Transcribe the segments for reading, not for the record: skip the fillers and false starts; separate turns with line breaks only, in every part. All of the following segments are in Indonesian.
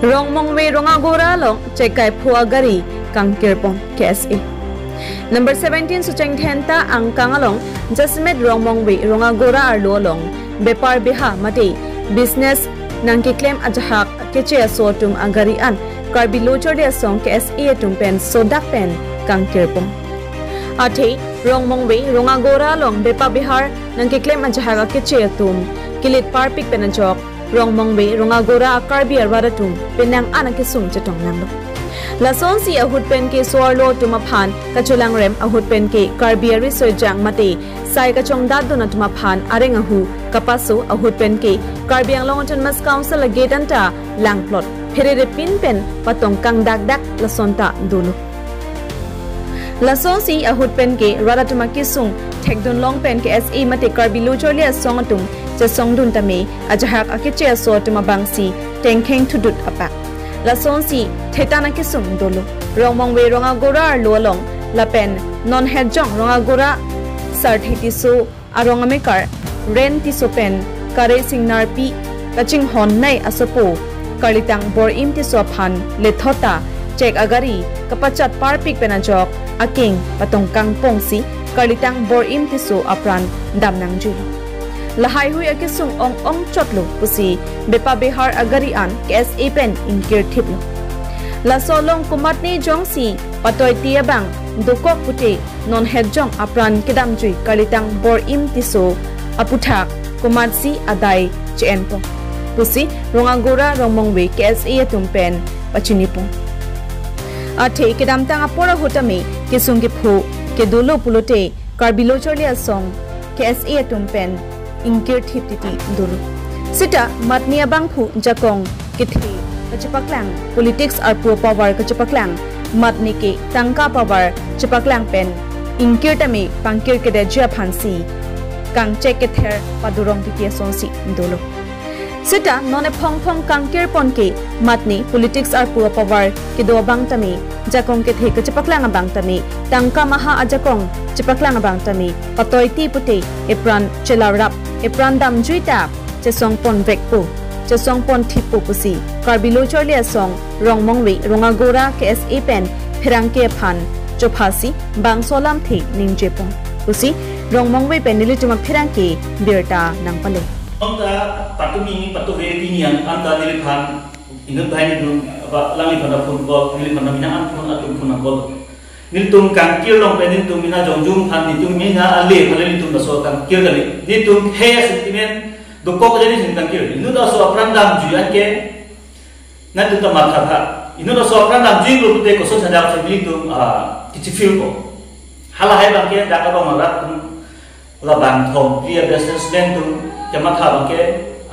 Rong Mongwei Rongagora long cekai Puagari Kangkirpong KSA. Number 17 Sucheng Thenta ang Kangalong Jasmet Rong Mongwei Rongagora Arlolong Bepar Biha Mati Business nang kiklaim ajahak keche asotum agarian Karbilochor de song KSA tumpen sodak pen Kangkirpong. Ate Rong Mongwei Rongagora long Bepa Bihar nang kiklaim ajahak keche atum kilit parpik penajok Rong Mongwei Rongagora Karbi Arwaratum penang anak kisung cetong nanglo. Lason si ahut pen ke suarlo tumaphan kachulang rem ahut pen ke Karbiari Sojang mate sai kachong dadu na tumaphan areng ahu kapaso ahut pen ke Karbiang Longonton Mas Council agedanta lang plot phere pin pen patong kang dak lason ta dulu. Lason si ahut pen ke Raratuma kisung thekdon long pen ke SE mate Karbilochor le songatum cha songdun tame ajahak akiche so tumabangsi tengkheng thudut apak. Lason si thetana kisung dolo Rong Mongwei Rongagora lolong lapen non hedjong Rongagora sarthiti so arongamekar ren ti sopen kare singnarpi kaching hon nai asopo kalitang bor im ti sophan lethota check agari kapachat parpik penajok aking patong kang pongsi kalitang bor im ti so apran damnang julo lahai hui akisung ong chotlo pusi bepa bihar agari an KSA pen inkir thiplo la solong kumatni jongsi patoi tiabang dokok puti non hedjong apran kedam jui kalitang bor im tiso aputhak kumatsi adai chenpo pusi Rongagora Rong Mongwei KSA tumpen pachinipong ate kedam tang apora hotame kisung ki phu kedulo pulote Karbilochor le song KSA tumpen ingkir thiptiti dulu sita matnia bangphu jakong kithi kachapaklang politics ar pro power kachapaklang matni ke tangka power chapaklang pen ingkir tame pangkir ke dejia phansi kang check ke ther padurong titia sonsi dulu sita none phong kangkir pon ke matni politics ar pro power ke do bang tame jakong ke the kachapaklang bang tame tangka maha ajakong chapaklang bang tame patoi ti puti epran chelarap epran dam juita chesong pon vekpu chesong pon thipu pusi Karbilochor le song Rong Mongwei Rongagora KSA pen phirang ke phan chophasi bang solam thi ningjepong pusi Rong Mongwei pen nilituma phirang ke birta nangpale
ongta patumi patuve pinian anta niliphan inut bhaini dum ba langi phana phun ko niliphan mina an phun atum phun ko niltum kang kirlong pen niltum mina jongjum phan nitum mina ale phale nitum da so kang kirgali nitum heya sentiment dokok jadi sentang kir inu da so prandam juyan ke natu ta matha tha inu da so prandam jing lu te ko so sadar family tum kichi feel ko hala hai bang ke da ka bang rat tum la bang thom dia businessman tum ke matha bang ke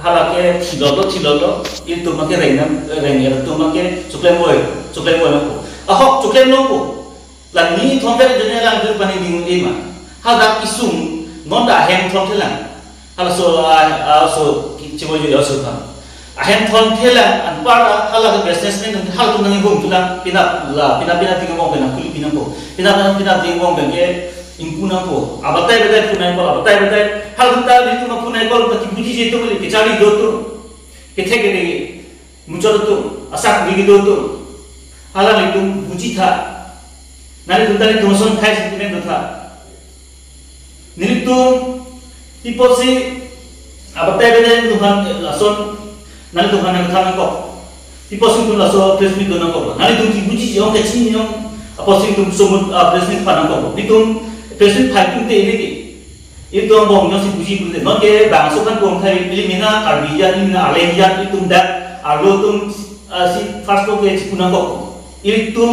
hala ke chilodo itu make reinam renger tum make suklem boy ko ahok suklem lo ko la ni thom pe dunia lang dur pani ding ema hala isung non da hem thom thelang hala so cibo yo so kan ahen thon thela an para hala businessman hal tu nang hum tulang pina ting mong bena kuli pina ting mong ben ke ingkuna ko abatai punai ko hal ta di tu punai ko ta kibuji je to bole kechari do to kethe ke de muchor to asak digi do to hala ni tu buji tha nari tu tali doson thai sentiment tha nilitu tiposi abatai beda tuhan lason nali tuhan yang kami kok tiposi tu laso presmi tu nang kok nali tu kibuji jong kecil jong aposi tu somut presmi panang kok itu presmi fighting te ini itu bong nyosi buji pun non ke bangsukan bong thai elimina karbian ini alenian itu dak alo tu si first ko ke cipunang kok itu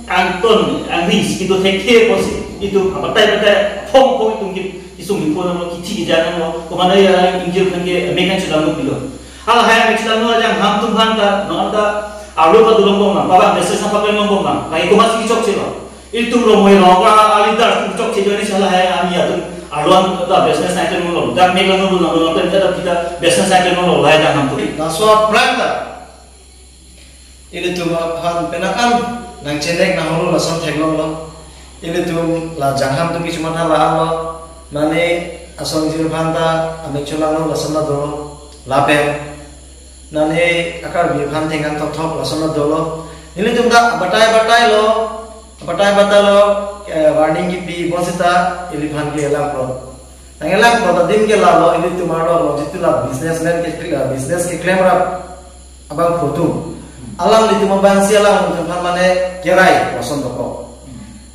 anton angris itu theke posi itu abatai phong itu isung ni pun orang kiti jalan lo, kemana ya injil kan ke mekan sudah lo bilo. Hal hal yang sudah lo aja ham tu ham ta, no ada alu ka dulung bong na, bapa message sampai ke bong na, lagi kau masih cok cilo. Itu lo mau yang orang alidar tu cok cilo ni salah hai ami ya tu aluan tu business naik ke lo, dah mekan lo lo kan kita business naik ke lo lah jangan ham tu.
Naswa pranda, ini tu ham penakan, nang cendek nang lo langsung teglong lo, ini tu lah jangan tu cuma hal lo. Mane asong jir phanta ame chulano lasana do lapen nane akar bi phan thengan thok thok lason dolo nili tumda batai lo warning ki pi bosita ili phan ke elang pro tangelang pro din ke la lo ili tumaro lo jitula businessman ke business ke claim rap abang photo alam li tumabang si alam phan mane kerai lason doko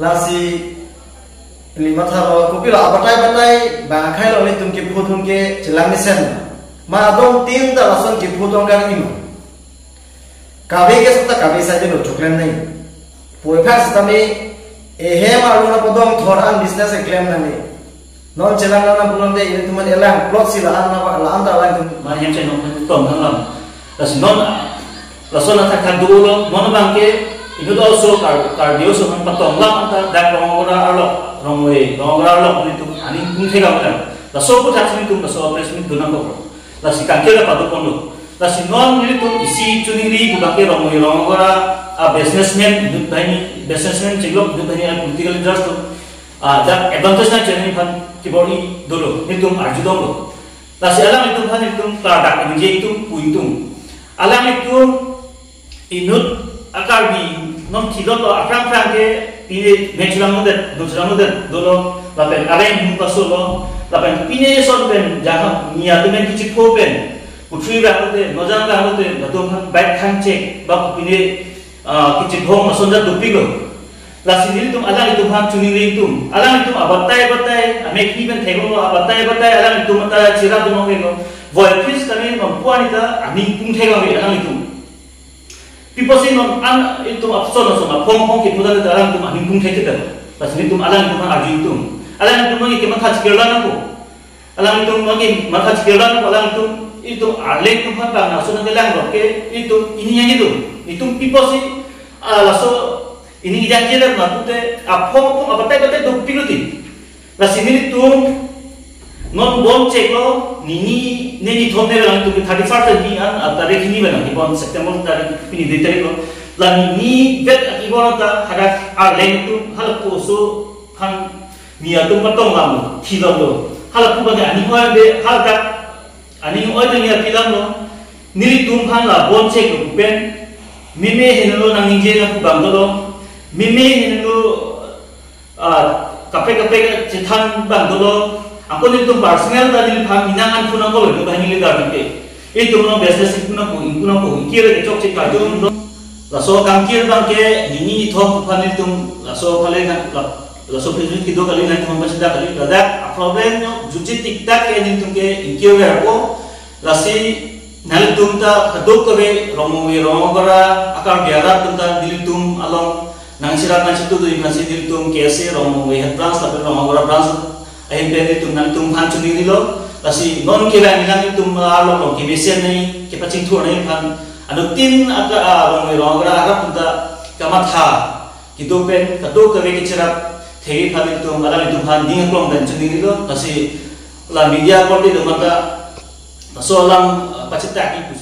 lasi ili matha lo kupila batai ba khai lo li tum ki photo ke chilang ni sen ma dong tin da lason ki photo kan ima kabe ke sata kabe sa je lo choklen nai poi phas tami he maru na podong thoran business e claim nani non chelang na bulon de ini tuman elang plot sila an na la anda lang
ma hem chen non tom thang lam das non la sona ta kan dulo non bangke itu also cardio so han patong lam ta dak rongora arlo itu ani pun thega kan la so ko ta sini tum la so operation dunang ko la si kan kela padu kondo la si non ni tum isi chuniri bu bangke rongora a businessman du bani businessman chiglo du bani a political leaders to that advantage na chani phan ki body dolo ni tum arju dolo la si alam itu phan tum ta dak ni je tum puitum alam itu inut akar bi non kilo to akram ke pine natural model dolo la pen arrange mu pasolo la pen pine son pen jaha niya tumen kichi ko pen putri ra hote nojang ra hote batom baik khang check ba pine kichi dhom sonja dupilo la sinil tum alang itu ham chuni tum alang itu abatai ame ki ben thego abatai alang itu mata chira dum ngelo voice kami mampuan ita ani pung thego alang itu people say non an itu option so ma pong ki puda da alang itu ani pung thego la sinil tum alang itu arju itu alang itu magi ke makha chikela na ko alang itu magi makha chikela na ko alang itu arle tum pha na so na gelang ro ke itu ini yang itu people say laso ini janjilah matute apong abatai do piluti la sini tu non bom ceklo nini thone lang tu 31 ni an tarikh ni bana ibon September tarikh ini detail lo la ni vet ibon ta hadak arlen tu halko so han mia tu patong lam thilo lo halko ba ani hoy be haldak ani hoy ni apilam lo nili tum han la bom ceklo ben mime hinelo nang inje na ku bangdolo mime hinelo kape cethan bangdolo ako nito personal dalil phang inangan phuna ko lo bahini le darke e to no business phuna ko kire ke chok che ka jo la so kam kir bangke nini tho phanil tum la so phale na la so president ki do kali na tum basida kali da problem no juji tiktak ke nin tum ke inkire ko la si nal tumta kadok kabe romogora akar biara tumta dilitum along nang sira situ do imasi dilitum kese romowe branch tapi romogora branch ahin pe tum nang tum phan chuni dilo kasi non kira nilang tum alo lo kibesen nei ke paching thu nei phan anu tin aka romogora akar tumta kamatha kidopen kadok kabe kichira thei phan tum ala tum phan ding klong dan chuni dilo kasi la media ko di mata so alam pacita ki